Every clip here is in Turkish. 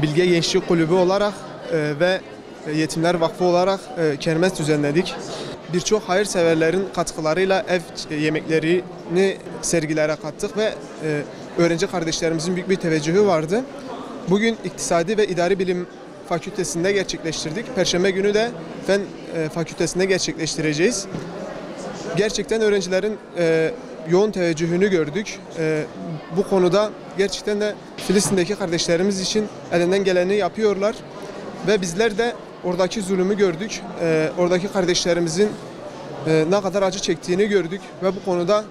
Bilge Gençlik Kulübü olarak ve Yetimler Vakfı olarak kermes düzenledik. Birçok hayırseverlerin katkılarıyla ev yemeklerini sergilere kattık ve öğrenci kardeşlerimizin büyük bir teveccühü vardı. Bugün İktisadi ve İdari Bilim Fakültesinde gerçekleştirdik. Perşembe günü de Fen Fakültesinde gerçekleştireceğiz. Gerçekten öğrencilerin yoğun teveccühünü gördük. Bu konuda gerçekten de Filistin'deki kardeşlerimiz için elinden geleni yapıyorlar. Ve bizler de oradaki zulümü gördük. Oradaki kardeşlerimizin ne kadar acı çektiğini gördük. Ve bu konuda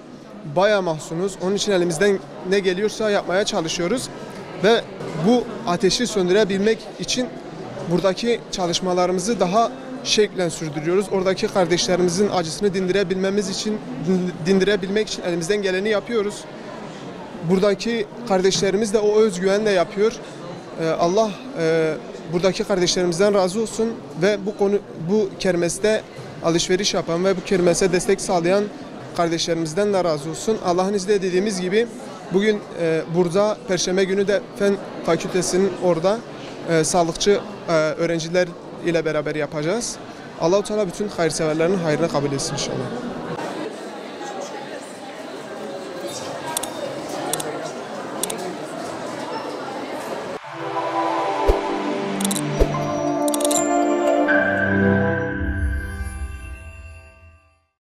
bayağı mahzunuz. Onun için elimizden ne geliyorsa yapmaya çalışıyoruz. Ve bu ateşi söndürebilmek için buradaki çalışmalarımızı daha şeklen sürdürüyoruz. Oradaki kardeşlerimizin acısını dindirebilmek için elimizden geleni yapıyoruz. Buradaki kardeşlerimiz de o özgüvenle yapıyor. Allah buradaki kardeşlerimizden razı olsun ve bu kermeste alışveriş yapan ve bu kermese destek sağlayan kardeşlerimizden de razı olsun. Allah'ın izniyle dediğimiz gibi bugün burada Perşembe günü de Fen Fakültesi'nin orada sağlıkçı öğrenciler ile beraber yapacağız. Allah-u Teala bütün hayırseverlerin hayrını kabul etsin inşallah.